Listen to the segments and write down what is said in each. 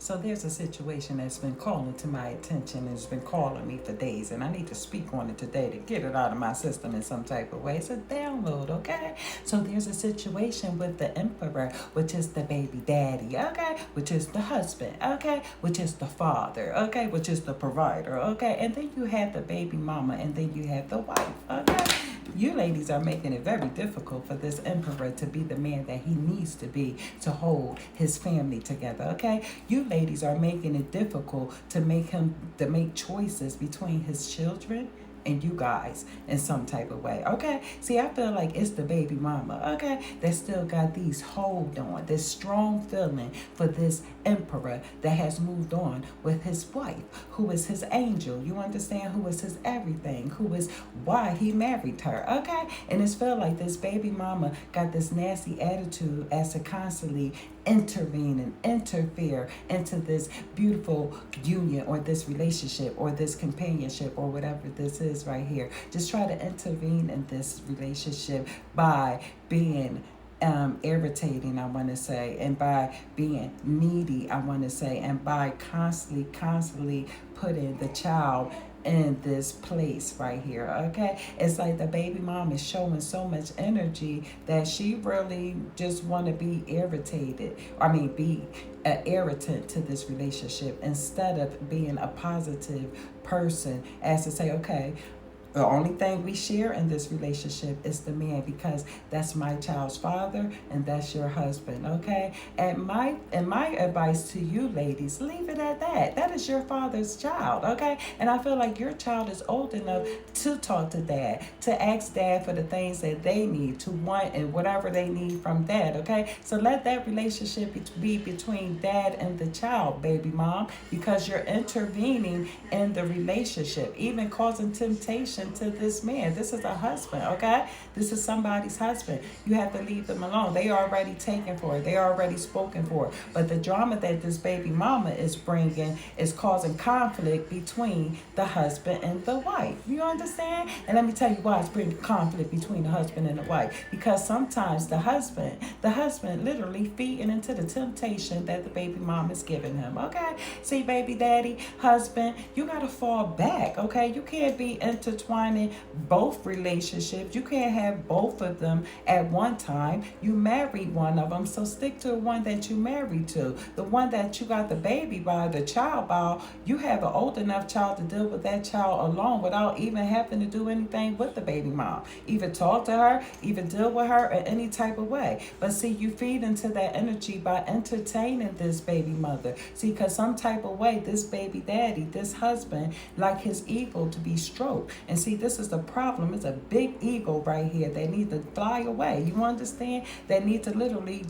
So there's a situation that's been calling to my attention and it's been calling me for days, and I need to speak on it today to get it out of my system in some type of way. It's a download, okay? So there's a situation with the emperor, which is the baby daddy, okay? Which is the husband, okay? Which is the father, okay? Which is the provider, okay? And then you have the baby mama, and then you have the wife, okay? You ladies are making it very difficult for this emperor to be the man that he needs to be to hold his family together, okay? You ladies are making it difficult to make choices between his children and you guys in some type of way, okay? See, I feel like it's the baby mama, okay, that still got these hold on, this strong feeling for this emperor that has moved on with his wife, who is his angel, you understand, who is his everything, who is why he married her, okay? And it's feel like this baby mama got this nasty attitude as to constantly intervene and interfere into this beautiful union or this relationship or this companionship or whatever this is right here. Just try to intervene in this relationship by being irritating, I want to say, and by being needy, I want to say, and by constantly putting the child in this place right here, okay? It's like the baby mom is showing so much energy that she really just want to be irritated. Be an irritant to this relationship instead of being a positive person as to say, okay, the only thing we share in this relationship is the man, because that's my child's father and that's your husband, okay? And my advice to you ladies, leave it at that. That is your father's child, okay? And I feel like your child is old enough to talk to dad, to ask dad for the things that they need, to want and whatever they need from dad, okay? So let that relationship be between dad and the child, baby mom, because you're intervening in the relationship, even causing temptation to this man. This is a husband, okay? This is somebody's husband. You have to leave them alone. They are already taken for it. They are already spoken for. But the drama that this baby mama is bringing is causing conflict between the husband and the wife. You understand? And let me tell you why it's bringing conflict between the husband and the wife. Because sometimes the husband literally feeding into the temptation that the baby mom is giving him, okay? See, baby daddy, husband, you got to fall back, okay? You can't be intertwined both relationships. You can't have both of them at one time. You married one of them, so stick to the one that you married to. The one that you got the baby by, the child by, you have an old enough child to deal with that child alone without even having to do anything with the baby mom. Either talk to her, even deal with her in any type of way. But see, you feed into that energy by entertaining this baby mother. See, because some type of way, this baby daddy, this husband, like his ego to be stroked. And see, this is the problem. It's a big ego right here. They need to fly away. You understand? They need to literally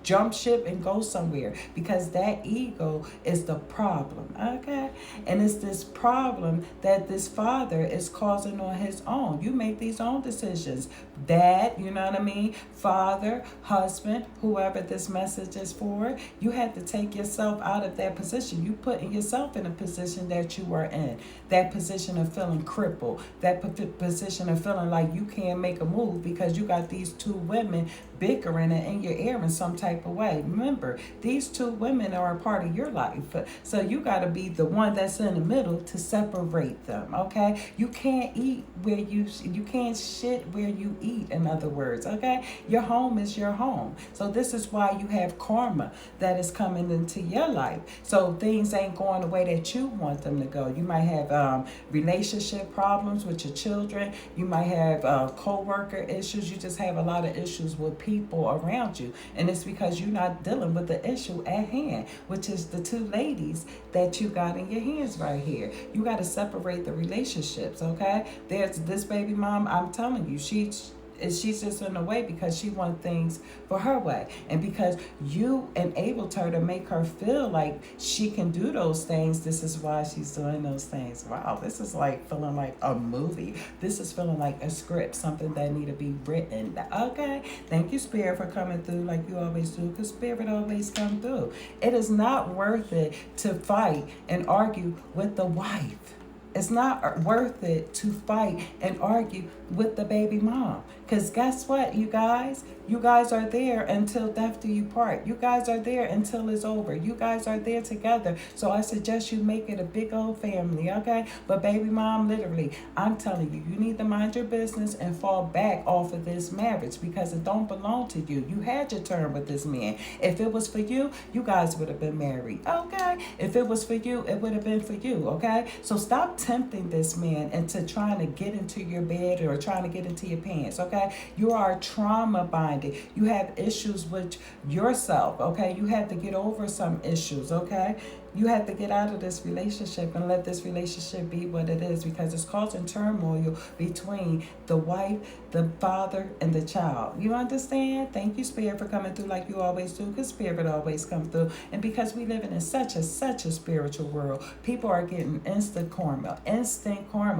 jump ship and go somewhere, because that ego is the problem, okay? And it's this problem that this father is causing on his own. You make these own decisions. Dad, you know what I mean? Father, husband, whoever this message is for, you have to take yourself out of that position. You putting yourself in a position that you were in, that position of feeling crippled, that position of feeling like you can't make a move because you got these two women bickering and in your ear in some type of way. Remember, these two women are a part of your life. So you got to be the one that's in the middle to separate them, okay? You can't eat where you can't shit where you eat, in other words, okay? Your home is your home. So this is why you have karma that is coming into your life. So things ain't going the way that you want them to go. You might have relationship problems with your children. You might have co-worker issues. You just have a lot of issues with people around you. And it's because you're not dealing with the issue at hand, which is the two ladies that you got in your hands right here. You got to separate the relationships, okay? There's this baby mom, I'm telling you, she's just in the way because she wants things for her way. And because you enabled her to make her feel like she can do those things, this is why she's doing those things. Wow, this is like feeling like a movie. This is feeling like a script, something that need to be written. Okay, thank you, Spirit, for coming through like you always do, because Spirit always come through. It is not worth it to fight and argue with the wife. It's not worth it to fight and argue with the baby mom. Because guess what, you guys? You guys are there until death do you part. You guys are there until it's over. You guys are there together. So I suggest you make it a big old family, okay? But baby mom, literally, I'm telling you, you need to mind your business and fall back off of this marriage because it don't belong to you. You had your turn with this man. If it was for you, you guys would have been married, okay? If it was for you, it would have been for you, okay? So stop tempting this man into trying to get into your bed or trying to get into your pants, okay? You are trauma bonded. You have issues with yourself, okay? You have to get over some issues, okay? You have to get out of this relationship and let this relationship be what it is because it's causing turmoil between the wife, the father, and the child. You understand? Thank you, Spirit, for coming through like you always do, because Spirit always comes through. And because we live in such a spiritual world, people are getting instant karma,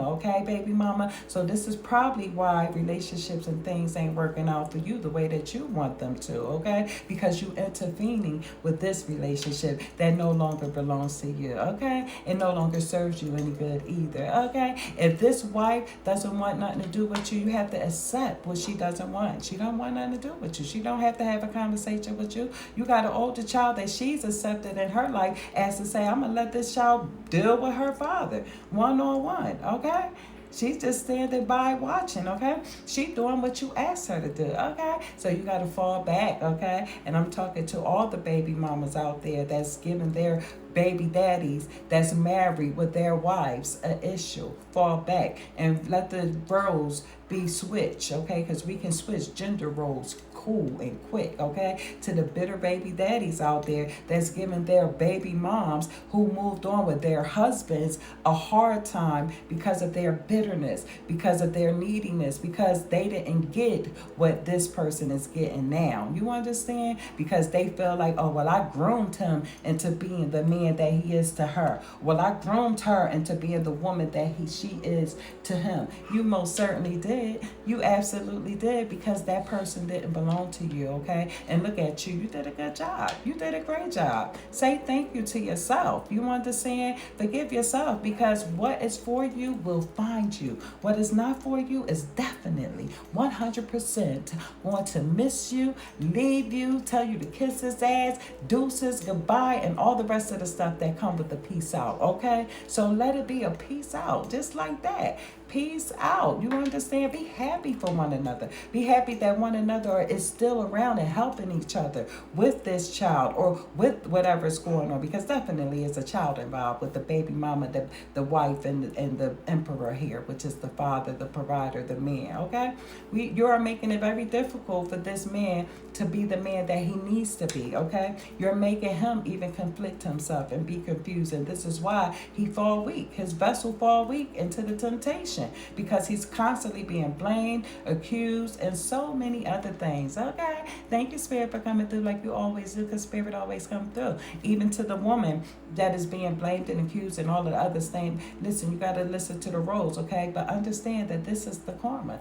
okay, baby mama? So this is probably why relationships and things ain't working out for you the way that you want them to, okay? Because you intervening with this relationship that no longer belongs to you, okay? It no longer serves you any good either, okay? If this wife doesn't want nothing to do with you, you have to accept what she doesn't want. She don't want nothing to do with you. She don't have to have a conversation with you. You got an older child that she's accepted in her life as to say, I'm gonna let this child deal with her father one-on-one, okay? She's just standing by watching, okay? She doing what you asked her to do, okay? So you got to fall back, okay? And I'm talking to all the baby mamas out there that's giving their baby daddies that's married with their wives an issue. Fall back and let the roles be switched, okay? Because we can switch gender roles cool and quick, okay? To the bitter baby daddies out there that's giving their baby moms who moved on with their husbands a hard time because of their bitterness, because of their neediness, because they didn't get what this person is getting now. You understand? Because they feel like, oh, well, I groomed him into being the man that he is to her. Well, I groomed her into being the woman that she is to him. You most certainly did. You absolutely did, because that person didn't belong to you, okay? And look at you. You did a good job. You did a great job. Say thank you to yourself. You understand? Forgive yourself, because what is for you will find you. What is not for you is definitely 100% going to miss you, leave you, tell you to kiss his ass, deuces, goodbye, and all the rest of the stuff that come with the peace out, okay? So let it be a peace out, just like that. Peace out. You understand? Be happy for one another. Be happy that one another is still around and helping each other with this child or with whatever's going on, because definitely is a child involved with the baby mama, the wife, and the emperor here, which is the father, the provider, the man, okay? You are making it very difficult for this man to be the man that he needs to be, okay? You're making him even conflict himself and be confused, and this is why he fall weak. His vessel fall weak into the temptation, because he's constantly being blamed, accused, and so many other things, okay? Thank you, Spirit, for coming through like you always do, because Spirit always comes through. Even to the woman that is being blamed and accused and all of the other things, listen, you got to listen to the roles, okay? But understand that this is the karma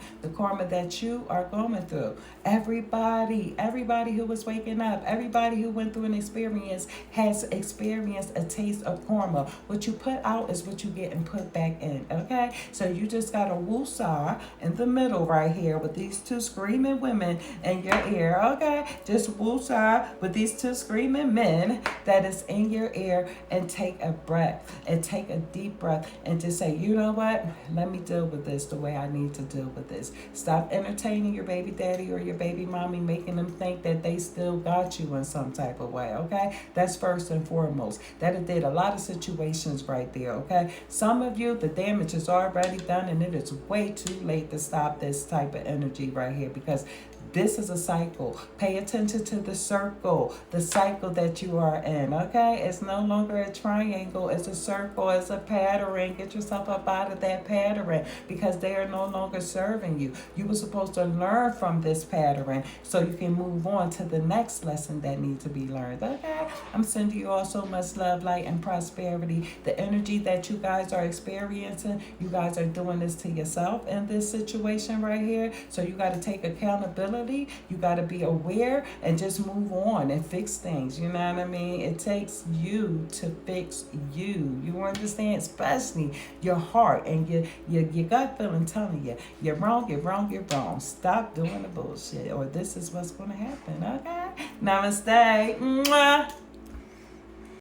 that you are going through. Everybody who was waking up, everybody who went through an experience has experienced a taste of karma. What you put out is what you get and put back in, okay? So you just got a woosah in the middle right here with these two screaming women in your ear, okay? Just woosah with these two screaming men that is in your ear, and take a breath and take a deep breath and just say, you know what? Let me deal with this the way I need to deal with this. Stop entertaining your baby daddy or your baby mommy, making them think that they still got you in some type of way, okay? That's first and foremost. That did a lot of situations right there, okay? Some of you, the damage is already done, and it is way too late to stop this type of energy right here, because this is a cycle. Pay attention to the circle, the cycle that you are in, okay? It's no longer a triangle. It's a circle. It's a pattern. Get yourself up out of that pattern, because they are no longer serving you. You were supposed to learn from this pattern so you can move on to the next lesson that needs to be learned, okay? I'm sending you all so much love, light, and prosperity. The energy that you guys are experiencing, you guys are doing this to yourself in this situation right here. So you got to take accountability reality. You got to be aware and just move on and fix things. You know what I mean? It takes you to fix you. You understand? Especially your heart and your gut feeling telling you you're wrong, you're wrong, you're wrong. Stop doing the bullshit, or this is what's going to happen. Okay? Namaste. Mwah.